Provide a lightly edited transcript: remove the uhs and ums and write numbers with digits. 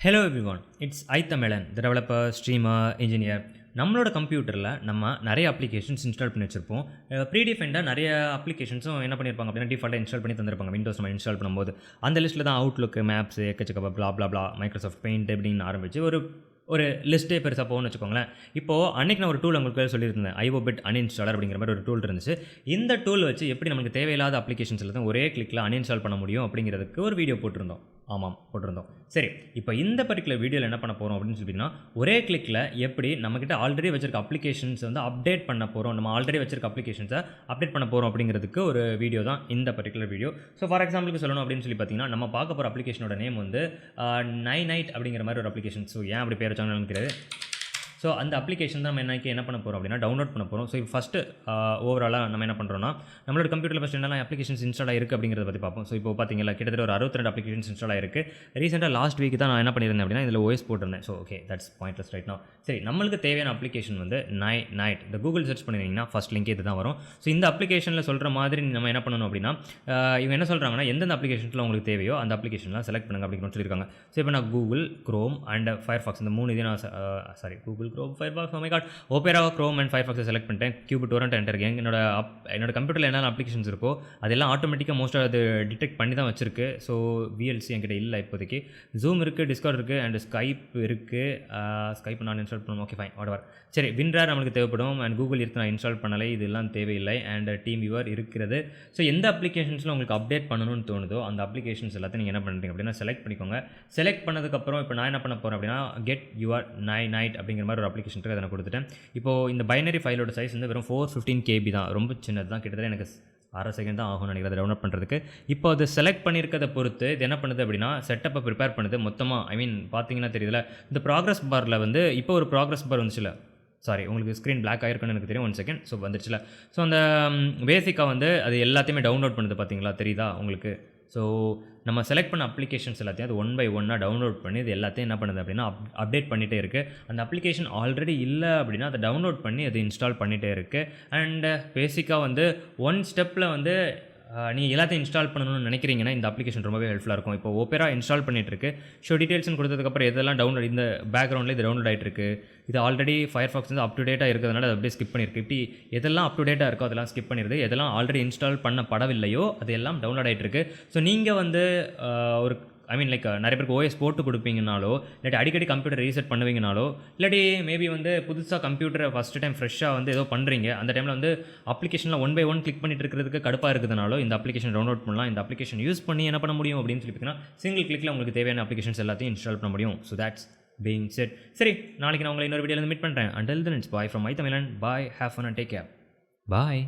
Hello everyone, it's I.Tamizhan, the developer, streamer, engineer. நம்மளோட கம்ப்யூட்டரில் நம்ம நிறைய அப்ளிகேஷன்ஸ் இன்ஸ்டால் பண்ணி வச்சிருப்போம். ப்ரீடிஃபைண்டாக நிறைய அப்ளிகேஷன்ஸும் என்ன பண்ணியிருப்பாங்க அப்படின்னா டிஃபால்ட்டாக இன்ஸ்டால் பண்ணி தந்திருப்பாங்க. விண்டோஸ் நம்ம இன்ஸ்டால் பண்ணும்போது அந்த லிஸ்ட்டில் தான் அவுட்லுக், மேப்ஸ், எக்கச்சக்க ப்ளா ப்ளா ப்ளா, மைக்ரோசாஃப்ட் பெயிண்ட் அப்படின்னு ஆரம்பிச்சு ஒரு லிஸ்ட்டே பெருசாக போகணும்னு வச்சுக்கோங்களேன். இப்போது அன்றைக்கி நான் ஒரு டூல் உங்களுக்கு சொல்லியிருந்தேன், ஐஓபிட் அன்இன்ஸ்டாலர் அப்படிங்கிற மாதிரி ஒரு டூல் இருந்துச்சு. இந்த டூல் வச்சு எப்படி நமக்கு தேவையில்லாத அப்ளிகேஷன்ஸ் எல்லாம் ஒரே கிளிக்கில் அன்இன்ஸ்டால் பண்ண முடியும் அப்படிங்கிறதுக்கு ஒரு வீடியோ போட்டிருந்தோம். சரி, இப்போ இந்த பர்டிகுலர் வீடியோவில் என்ன பண்ண போகிறோம் அப்படின்னு சொல்லிட்டிங்கன்னா, ஒரே கிளிக்கில் எப்படி நம்மக்கிட்ட ஆல்ரெடி வச்சிருக்க அப்ளிகேஷன்ஸ் வந்து அப்டேட் பண்ண போகிறோம், நம்ம ஆல்ரெடி வச்சிருக்க அப்ளிகேஷன்ஸை அப்டேட் பண்ண போகிறோம் அப்படிங்கிறதுக்கு ஒரு வீடியோ தான் இந்த பர்டிகுலர் வீடியோ. ஸோ ஃபார் எக்ஸாம்பிளுக்கு சொல்லணும் அப்படின்னு சொல்லி பார்த்தீங்கன்னா, நம்ம பார்க்க போகிற அப்ளிகேஷனோட நேம் வந்து நைட் அப்படிங்கிற மாதிரி ஒரு அப்ளிகேஷன். ஸோ ஏன் அப்படி பேர் வச்சாங்கன்னு எனக்கு தெரியாது. ஸோ அந்த அப்ளிகேஷன் தான் நம்ம என்ன பண்ண போகிறோம் அப்படின்னா டவுன்லோட் பண்ண போகிறோம். ஸோ இப்போ ஃபஸ்ட்டு ஓவராலாக நம்ம என்ன பண்ணுறோம்னா, நம்மளோட கம்ப்யூட்டரில் ஃபஸ்ட் என்னெல்லாம் அப்ளிகேஷன்ஸ் இன்ஸ்டால் ஆயிருக்கு அப்படிங்கிறத பற்றி பார்ப்போம். ஸோ இப்போ பார்த்தீங்கன்னா கிட்டத்தட்ட ஒரு 62 அப்ளிகேஷன்ஸ் இன்ஸ்டால் ஆயிருக்கு. ரீசெண்டாக லாஸ்ட் வீக் தான் நான் என்ன பண்ணியிருந்தேன் அப்படின்னா இதில் ஓஎஸ் போட்டிருந்தேன். So okay, that's pointless right now. சரி, நம்மளுக்கு தேவையான அப்ளிகேஷன் வந்து நைட். இந்த கூகுள் சர்ச் பண்ணிங்கன்னா ஃபஸ்ட் லிங்க் இது தான் வரும். ஸோ இந்த அப்ளிகேஷனில் சொல்கிற மாதிரி நம்ம என்ன பண்ணணும் அப்படின்னா, இவங்க என்ன சொல்கிறாங்கன்னா எந்தெந்த அப்ளிகேஷன்ஸில் உங்களுக்கு தேவையோ அந்த அப்ளிகேஷன்லாம் செலக்ட் பண்ணுங்க அப்படின்னு சொல்லியிருக்காங்க. ஸோ இப்போ நான் கூகுள், க்ரோம் அண்ட் ஃபயர்ஃபாக்ஸ் இந்த 3 இதையும் நான் Google, Chrome, Firefox, Opera, Chrome and ஃபயர்ஃபாக்ஸை செலக்ட் பண்ணிட்டேன். QBittorrent enter. என்னோட கம்ப்யூட்டரில் என்னென்ன அப்ளிகேஷன்ஸ் இருக்கோ அதெல்லாம் ஆட்டோமேட்டிக்காக மோஸ்ட்டாக அது டிடெக்ட் பண்ணி தான் வச்சிருக்கு. ஸோ விஎல்சி என்கிட்ட இல்லை இப்போதைக்கு. ஜூம் இருக்குது, டிஸ்கார்ட் இருக்குது அண்ட் ஸ்கைப் இருக்குது. ஸ்கைப் நான் இன்ஸ்டால் பண்ணுவோம். Okay fine, what ever. சரி, வின்ரார் நம்மளுக்கு தேவைப்படும் அண்ட் கூகுள் இருக்கு நான் இன்ஸ்டால் பண்ணலை, இதெல்லாம் தேவையில்லை. அண்ட் டீம் வியூவர் இருக்கிறது. ஸோ எந்த அப்ளிகேஷன்ஸில் உங்களுக்கு அப்டேட் பண்ணணும்னு தோணுதோ அந்த அப்ளிகேஷன்ஸ் எல்லாத்தையும் நீங்கள் என்ன பண்ணுறீங்க அப்படின்னா செலக்ட் பண்ணிக்கோங்க. செலக்ட் பண்ணதுக்கப்புறம் இப்போ நான் என்ன பண்ண போகிறேன் அப்படின்னா கெட் யுவர் நைட் அப்படிங்கிற மாதிரி ஒரு அப்ளிகேஷன் இருக்குது, அதை நான் கொடுத்துட்டேன். இப்போது இந்த பைனரி ஃபைலோட சைஸ் வந்து வெறும் 415 KB தான், ரொம்ப சின்னது தான். கிட்டத்தட்ட எனக்கு 1/2 செகண்ட் தான் ஆகும்னு நினைக்கிறத டவுன்லோட் பண்ணுறதுக்கு. இப்போ அது செலக்ட் பண்ணியிருக்கிறத பொறுத்து இது என்ன பண்ணுது அப்படின்னா செட்டப்பை ப்ரிப்பேர் பண்ணுது மொத்தமாக. பார்த்தீங்கன்னா தெரியுதுல, இந்த ப்ராக்ரஸ் பாரில் வந்து இப்போ ஒரு ப்ராக்ரஸ் பார் வந்துச்சுல, சாரி உங்களுக்கு ஸ்க்ரீன் பிளாக் ஆகிருக்குன்னு எனக்கு தெரியும், 1 செகண்ட். ஸோ வந்துருச்சுல. ஸோ அந்த பேசிக்காக வந்து அது எல்லாத்தையுமே டவுன்லோட் பண்ணுது, பார்த்தீங்களா, தெரியுதா உங்களுக்கு? ஸோ நம்ம செலக்ட் பண்ண அப்ளிகேஷன்ஸ் எல்லாத்தையும் அது 1 by 1 டவுன்லோட் பண்ணி இது எல்லாத்தையும் என்ன பண்ணுது அப்படின்னா அப்டேட் பண்ணிகிட்டே இருக்குது. அந்த அப்ளிகேஷன் ஆல்ரெடி இல்லை அப்படின்னா அதை டவுன்லோட் பண்ணி அது இன்ஸ்டால் பண்ணிகிட்டே இருக்குது. அண்ட் பேசிக்காக வந்து 1 ஸ்டெப்பில் வந்து நீங்கள் எல்லாத்தையும் இன்ஸ்டால் பண்ணணும்னு நினைக்கிறீங்கன்னா இந்த அப்ளிகேஷன் ரொம்பவே ஹெல்ப்ஃபுல்லாக இருக்கும். இப்போ ஓபேரா இன்ஸ்டால் பண்ணிட்டு இருக்கு. ஷோ டீட்டெயில்ஸ்னு கொடுத்ததுக்கப்புறம் எதெல்லாம் டவுன்லோட் இந்த பேக்ரவுண்டில் இது டவுன்லோட் ஆகிட்டு இருக்கு. இது ஆல்ரெடி ஃபயர்ஃபாக்ஸ் வந்து அப் டு டேட்டாக இருக்கிறதுனால அது அப்படியே ஸ்கிப் பண்ணியிருக்கு. இப்படி எதெல்லாம் அப் டு டேட்டாக இருக்கோ அதெல்லாம் ஸ்கிப் பண்ணிடுது. எதெல்லாம் ஆல்ரெடி இன்ஸ்டால் பண்ணப்படவில்லையோ அது எல்லாம் டவுன்லோட் ஆகிட்டு இருக்கு. ஸோ நீங்கள் வந்து ஒரு நிறைய பேருக்கு ஓஎஸ் போட்டு கொடுப்பீங்கனாலோ இல்லாட்டி அடிக்கடி கம்ப்யூட்டர் ரீசெட் பண்ணுவீங்கனாலோ இல்லாட்டி மேபி வந்து புதுசாக கம்ப்யூட்டரை ஃபஸ்ட்டு டைம் ஃப்ரெஷ்ஷாக வந்து ஏதோ பண்ணுறீங்க, அந்த டைமில் வந்து அப்ளிகேஷனில் 1 by 1 கிளிக் பண்ணிட்டு இருக்கிறதுக்கு கடுப்பாக இருக்குதுனாலோ இந்த அப்ளிகேஷன் டவுன்லோட் பண்ணலாம். இந்த அப்ளிகேஷன் யூஸ் பண்ணி என்ன பண்ண முடியும் அப்படின்னு சொல்லி பார்த்தீங்கன்னா சிங்கிள் கிளிக்கில் உங்களுக்கு தேவையான அப்ளிகேஷன்ஸ் எல்லாத்தையும் இன்ஸ்டால் பண்ண முடியும். So that's being said. சரி, நாளைக்கு நான் உங்களை இன்னொரு வீடியோவில் மீட் பண்ணுறேன். Until then, it's bye from I.Tamizhan. Bye, have fun and take care. Bye.